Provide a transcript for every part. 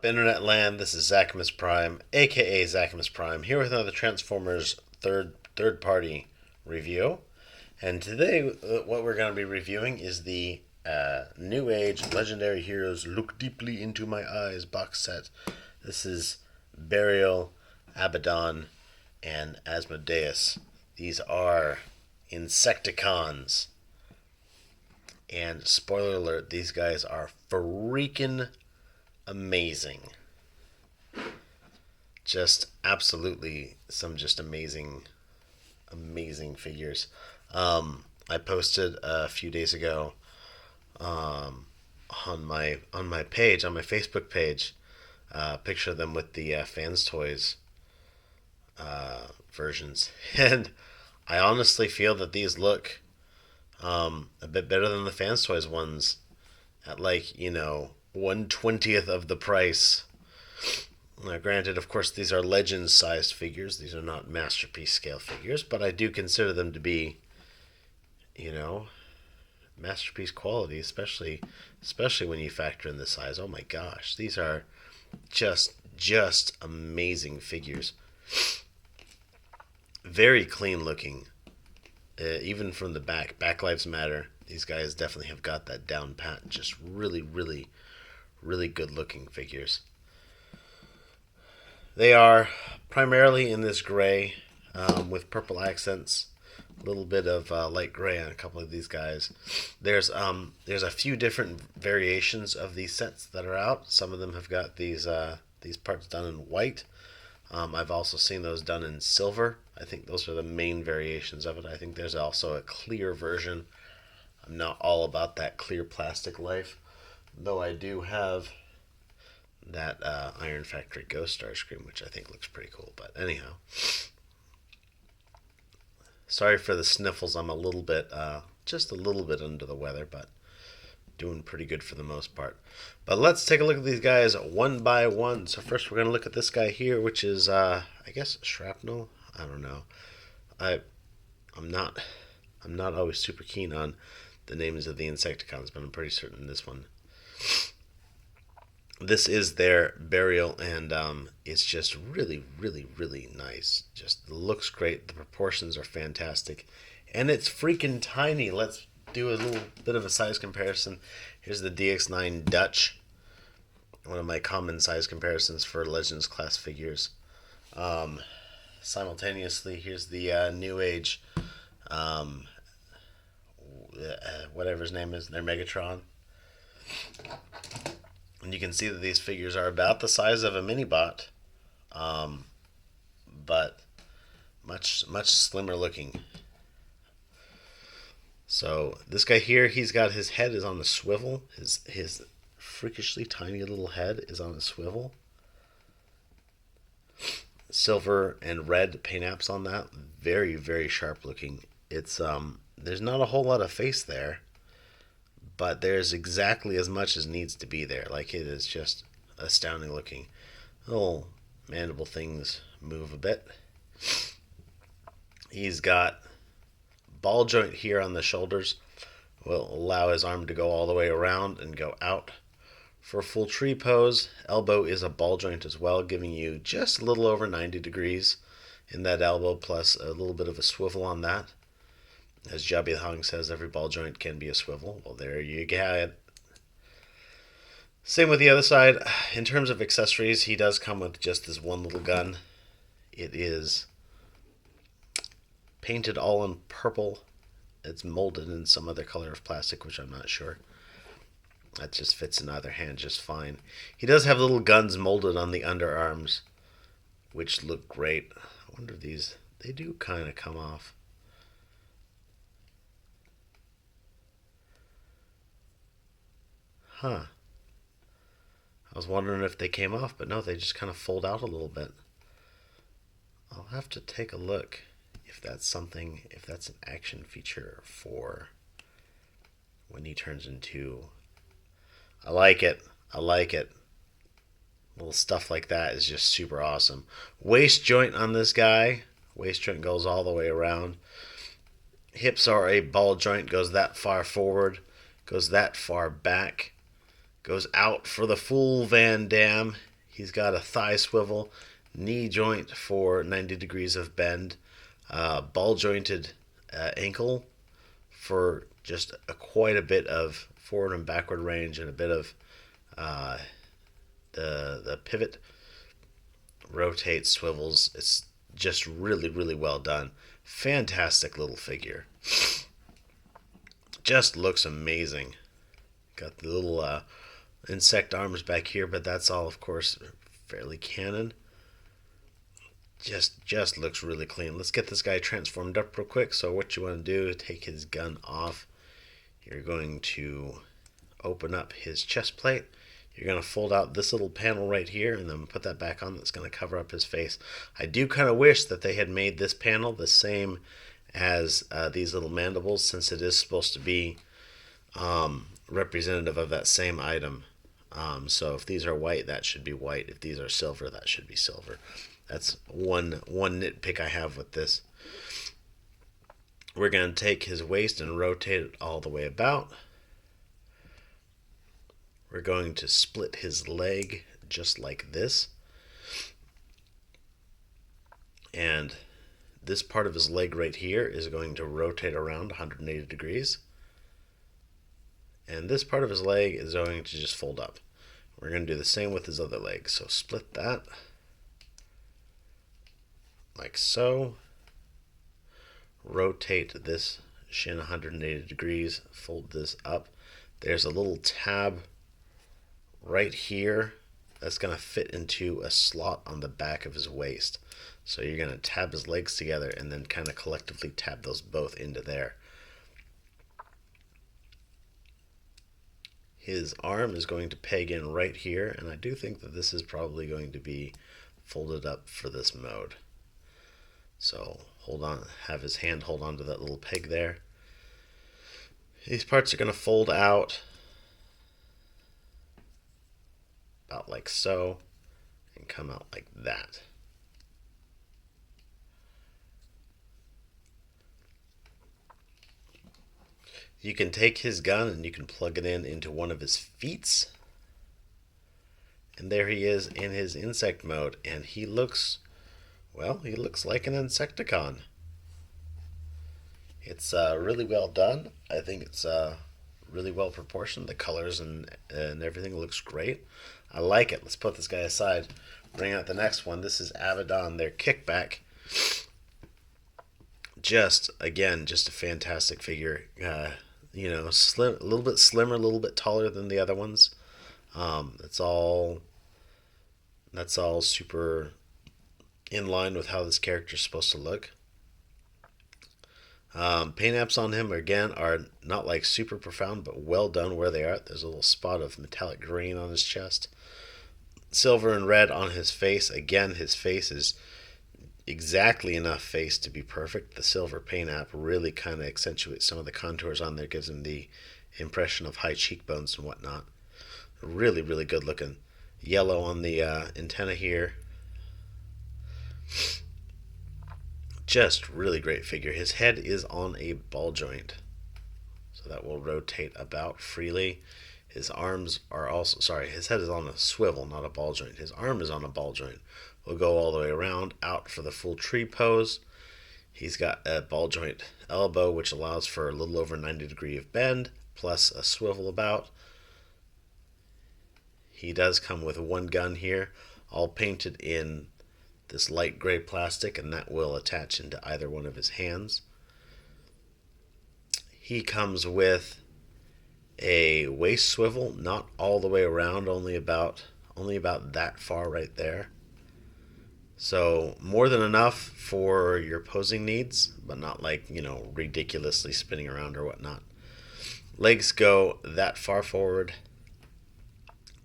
Internet land, this is Zachimus Prime, aka Zachimus Prime, here with another Transformers third party review. And today, what we're going to be reviewing is the New Age Legendary Heroes Look Deeply Into My Eyes box set. This is Burial, Abaddon, and Asmodeus. These are Insecticons. And spoiler alert, these guys are freaking amazing. Just absolutely some just amazing figures. I posted a few days ago on my page, on my Facebook page, a picture of them with the fans toys versions, and I honestly feel that these look a bit better than the fans toys ones at 1/20th of the price. Now, granted, of course, these are legend sized figures. These are not masterpiece scale figures, but I do consider them to be, you know, masterpiece quality, especially when you factor in the size. Oh my gosh, these are just amazing figures. Very clean looking, even from the back. Back lives matter. These guys definitely have got that down pat. Just really good looking figures. They are primarily in this gray with purple accents, a little bit of light gray on a couple of these guys. There's a few different variations of these sets that are out. Some of them have got these parts done in white. I've also seen those done in silver. I think those are the main variations of it. I think there's also a clear version. I'm not all about that clear plastic life, though I do have that Iron Factory Ghost Starscream, which I think looks pretty cool. But anyhow, sorry for the sniffles. I'm just a little bit under the weather, but doing pretty good for the most part. But let's take a look at these guys one by one. So first, we're going to look at this guy here, which is I guess Shrapnel. I don't know. I'm not always super keen on the names of the Insecticons, but I'm pretty certain this one. This is their Burial, and it's just really nice. Just looks great. The proportions are fantastic, and it's freaking tiny. Let's do a little bit of a size comparison. Here's the DX9 Dutch, one of my common size comparisons for Legends class figures. Simultaneously, here's the New Age, whatever his name is, their Megatron. And you can see that these figures are about the size of a mini-bot, but much slimmer looking. So this guy here, he's got his head is on a swivel. His freakishly tiny little head is on a swivel. Silver and red paint apps on that. Very sharp looking. It's there's not a whole lot of face there, but there's exactly as much as needs to be there. Like, it is just astounding looking. Little mandible things move a bit. He's got ball joint here on the shoulders. Will allow his arm to go all the way around and go out. For a full tree pose, elbow is a ball joint as well, giving you just a little over 90 degrees in that elbow, plus a little bit of a swivel on that. As Jabby the Hung says, every ball joint can be a swivel. Well, there you got it. Same with the other side. In terms of accessories, he does come with just this one little gun. It is painted all in purple. It's molded in some other color of plastic, which I'm not sure. That just fits in either hand just fine. He does have little guns molded on the underarms, which look great. I wonder if these, they do kind of come off. Huh. I was wondering if they came off, but no, they just kind of fold out a little bit. I'll have to take a look if that's an action feature for when he turns into... I like it. Little stuff like that is just super awesome. Waist joint on this guy. Waist joint goes all the way around. Hips are a ball joint, goes that far forward, goes that far back, goes out for the full Van Damme. He's got a thigh swivel, knee joint for 90 degrees of bend, ball jointed ankle for just quite a bit of forward and backward range, and a bit of uh, the pivot rotates, swivels. It's just really, really well done. Fantastic little figure. Just looks amazing. Got the little insect arms back here, but that's all, of course, fairly canon. Just looks really clean. Let's get this guy transformed up real quick. So what you want to do is take his gun off. You're going to open up his chest plate. You're going to fold out this little panel right here and then put that back on. That's going to cover up his face. I do kind of wish that they had made this panel the same as these little mandibles, since it is supposed to be representative of that same item. So if these are white, that should be white. If these are silver, that should be silver. That's one nitpick I have with this. We're going to take his waist and rotate it all the way about. We're going to split his leg just like this. And this part of his leg right here is going to rotate around 180 degrees. And this part of his leg is going to just fold up. We're going to do the same with his other leg. So split that like so. Rotate this shin 180 degrees. Fold this up. There's a little tab right here that's going to fit into a slot on the back of his waist. So you're going to tab his legs together and then kind of collectively tab those both into there. His arm is going to peg in right here, and I do think that this is probably going to be folded up for this mode. So hold on, have his hand hold on to that little peg there. These parts are going to fold out about like so and come out like that. You can take his gun and you can plug it into one of his feet. And there he is in his insect mode. And he looks, well, he looks like an Insecticon. It's really well done. I think it's really well proportioned. The colors and everything looks great. I like it. Let's put this guy aside. Bring out the next one. This is Abaddon, their Kickback. Just a fantastic figure. Slim, a little bit slimmer, a little bit taller than the other ones. That's all super in line with how this character is supposed to look. Paint apps on him again are not like super profound, but well done where they are. There's a little spot of metallic green on his chest, silver and red on his face. Again, his face is exactly enough face to be perfect. The silver paint app really kind of accentuates some of the contours on there, gives him the impression of high cheekbones and whatnot. Really, really good looking. Yellow on the antenna here. Just really great figure. His head is on a ball joint, so that will rotate about freely. His arms are also, his head is on a swivel, not a ball joint. His arm is on a ball joint. We'll go all the way around, out for the full tree pose. He's got a ball joint elbow, which allows for a little over 90 degree of bend, plus a swivel about. He does come with one gun here, all painted in this light gray plastic, and that will attach into either one of his hands. He comes with a waist swivel, not all the way around, only about that far right there. So more than enough for your posing needs, but not like, ridiculously spinning around or whatnot. Legs go that far forward,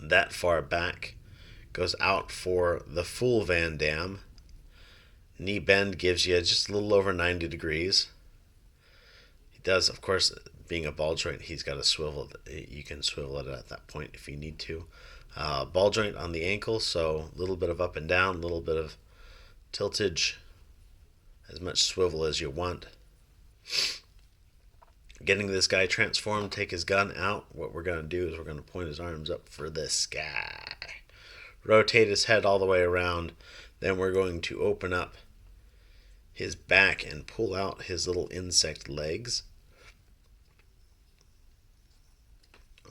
that far back, goes out for the full Van Damme. Knee bend gives you just a little over 90 degrees. He does, of course, being a ball joint, he's got a swivel. You can swivel it at that point if you need to. Ball joint on the ankle, so a little bit of up and down, a little bit of tiltage, as much swivel as you want. Getting this guy transformed, take his gun out. What we're going to do is we're going to point his arms up for the sky. rotate his head all the way around. Then we're going to open up his back and pull out his little insect legs.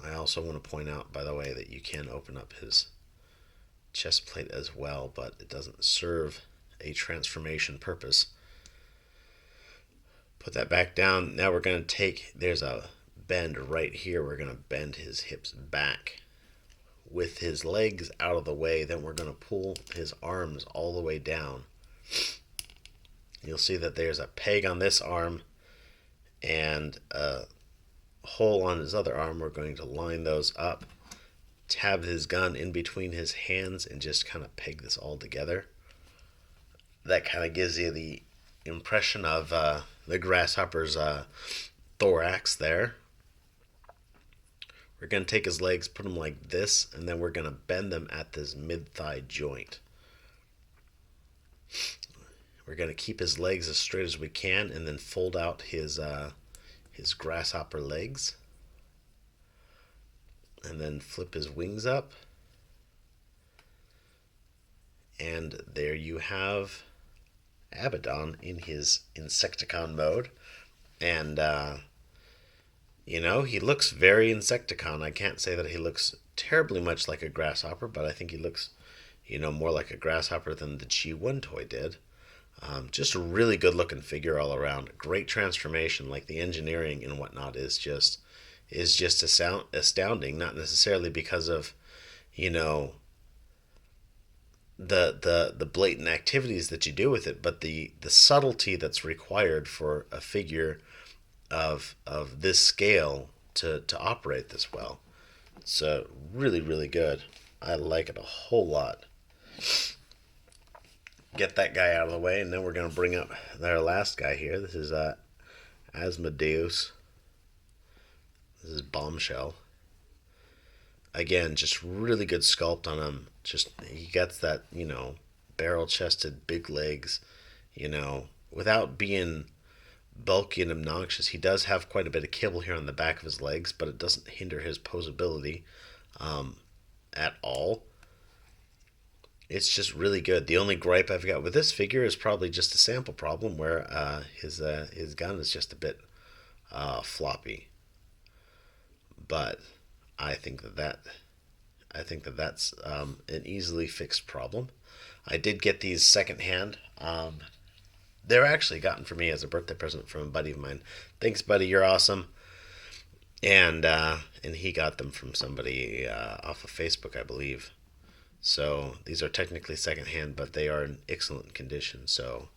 I also want to point out, by the way, that you can open up his chest plate as well, but it doesn't serve a transformation purpose. Put that back down. Now we're going to take, there's a bend right here. We're going to bend his hips back with his legs out of the way. Then we're going to pull his arms all the way down. You'll see that there's a peg on this arm and a hole on his other arm. We're going to line those up, tab his gun in between his hands, and just kind of peg this all together. That kind of gives you the impression of the grasshopper's thorax there. We're going to take his legs, put them like this, and then we're going to bend them at this mid-thigh joint. We're going to keep his legs as straight as we can, and then fold out his grasshopper legs. And then flip his wings up. And there you have Abaddon in his Insecticon mode. And, he looks very Insecticon. I can't say that he looks terribly much like a grasshopper, but I think he looks, more like a grasshopper than the G1 toy did. Just a really good looking figure all around. Great transformation. Like the engineering and whatnot is just astounding. Not necessarily because of, the blatant activities that you do with it, but the subtlety that's required for a figure of this scale to operate this well. It's really, really good. I like it a whole lot. Get that guy out of the way, and then we're going to bring up our last guy here. This is Asmodeus. This is Bombshell. Again, just really good sculpt on him. Just, he gets that, barrel-chested, big legs, without being bulky and obnoxious. He does have quite a bit of kibble here on the back of his legs, but it doesn't hinder his posability at all. It's just really good. The only gripe I've got with this figure is probably just a sample problem where his gun is just a bit floppy. But I think that's an easily fixed problem. I did get these secondhand. They're actually gotten for me as a birthday present from a buddy of mine. Thanks, buddy. You're awesome. And he got them from somebody off of Facebook, I believe. So these are technically secondhand, but they are in excellent condition. So,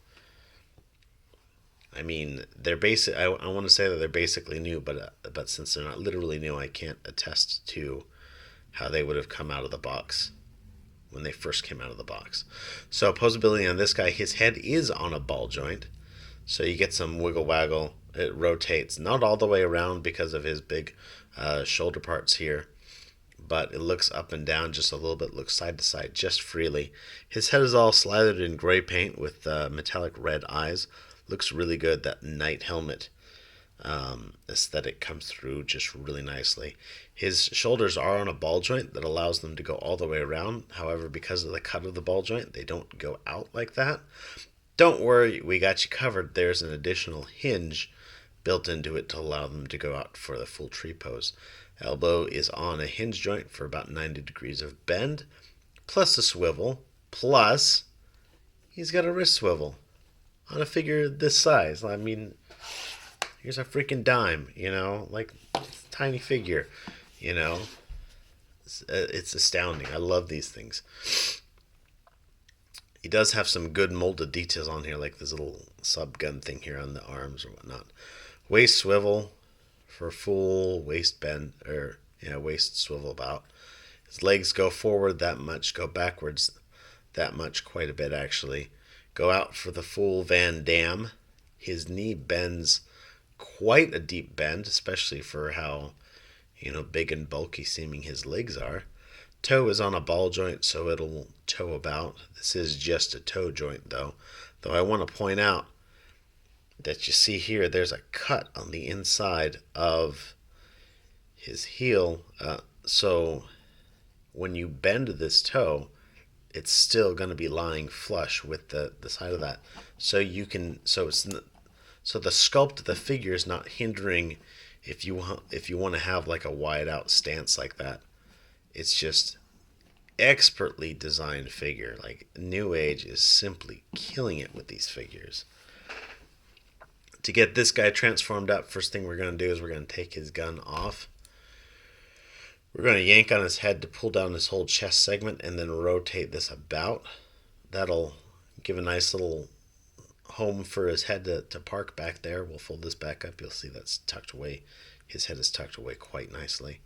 I mean, they're basic. I want to say that they're basically new, but since they're not literally new, I can't attest to how they would have come out of the box when they first came out of the box. So posability on this guy, his head is on a ball joint, so you get some wiggle waggle. It rotates, not all the way around because of his big shoulder parts here, but it looks up and down just a little bit, looks side to side just freely. His head is all slathered in gray paint with metallic red eyes. Looks really good. That knight helmet aesthetic comes through just really nicely. His shoulders are on a ball joint that allows them to go all the way around. However, because of the cut of the ball joint, they don't go out like that. Don't worry, we got you covered. There's an additional hinge built into it to allow them to go out for the full tree pose. Elbow is on a hinge joint for about 90 degrees of bend, plus a swivel, plus he's got a wrist swivel on a figure this size. I mean, here's a freaking dime, like tiny figure, It's astounding. I love these things. He does have some good molded details on here, like this little sub gun thing here on the arms or whatnot. Waist swivel for full waist bend, waist swivel about. His legs go forward that much, go backwards that much, quite a bit actually. Go out for the full Van Damme. His knee bends quite a deep bend, especially for how, big and bulky seeming his legs are. Toe is on a ball joint, so it'll toe about. This is just a toe joint, though. Though I want to point out that you see here, there's a cut on the inside of his heel. So when you bend this toe, it's still going to be lying flush with the side of that. So you can, so the sculpt of the figure is not hindering if you want to have like a wide out stance like that. It's just expertly designed figure. Like Newage is simply killing it with these figures. To get this guy transformed up, first thing we're going to do is we're going to take his gun off. We're going to yank on his head to pull down his whole chest segment and then rotate this about. That'll give a nice little home for his head to park back there. We'll fold this back up. You'll see that's tucked away. His head is tucked away quite nicely.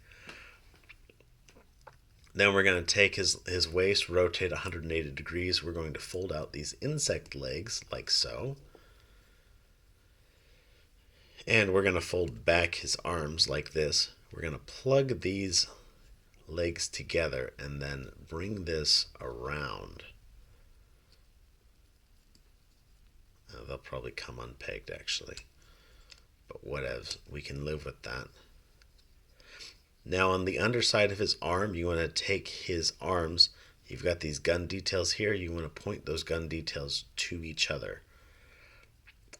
Then we're going to take his waist, rotate 180 degrees. We're going to fold out these insect legs like so. And we're going to fold back his arms like this. We're going to plug these legs together and then bring this around. They'll probably come unpegged actually, but whatevs, we can live with that. Now on the underside of his arm, you want to take his arms, you've got these gun details here, you want to point those gun details to each other.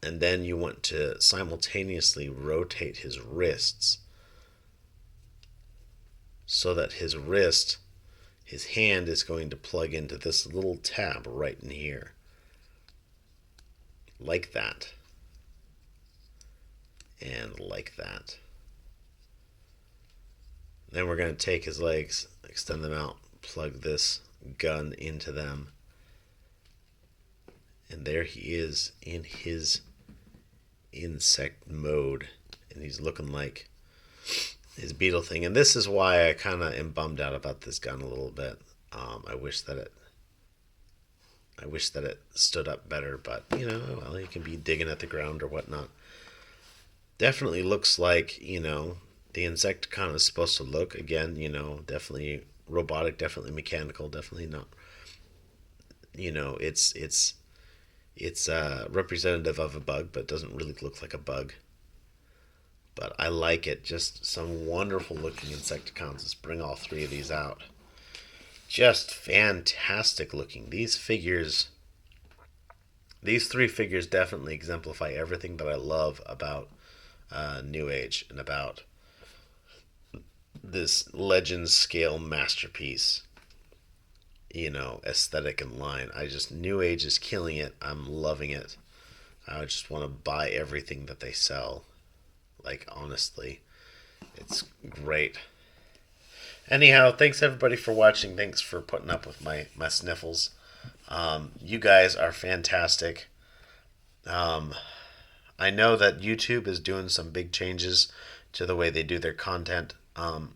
And then you want to simultaneously rotate his wrists so that his hand is going to plug into this little tab right in here. Like that. And like that. Then we're going to take his legs, extend them out, plug this gun into them. And there he is in his insect mode. And he's looking like his beetle thing. And this is why I kind of am bummed out about this gun a little bit. I wish that it stood up better, but well, you can be digging at the ground or whatnot. Definitely looks like, the Insecticon is supposed to look. Again, definitely robotic, definitely mechanical, definitely not. It's representative of a bug, but doesn't really look like a bug. But I like it. Just some wonderful looking Insecticons. Let's bring all three of these out. Just fantastic looking. These three figures definitely exemplify everything that I love about Newage and about this Legends scale masterpiece, aesthetic and line. Newage is killing it. I'm loving it. I just want to buy everything that they sell. Like, honestly, it's great. Anyhow, thanks everybody for watching. Thanks for putting up with my sniffles. You guys are fantastic. I know that YouTube is doing some big changes to the way they do their content,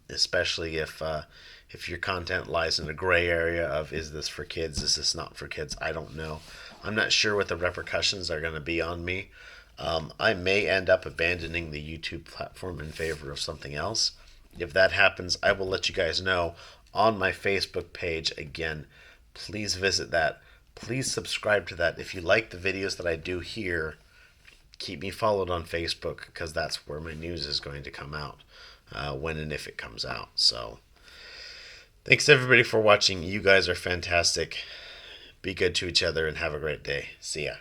especially if your content lies in a gray area of, is this for kids, is this not for kids? I don't know. I'm not sure what the repercussions are going to be on me. I may end up abandoning the YouTube platform in favor of something else. If that happens, I will let you guys know on my Facebook page. Again, please visit that. Please subscribe to that. If you like the videos that I do here, keep me followed on Facebook, because that's where my news is going to come out, when and if it comes out. So, thanks everybody for watching. You guys are fantastic. Be good to each other and have a great day. See ya.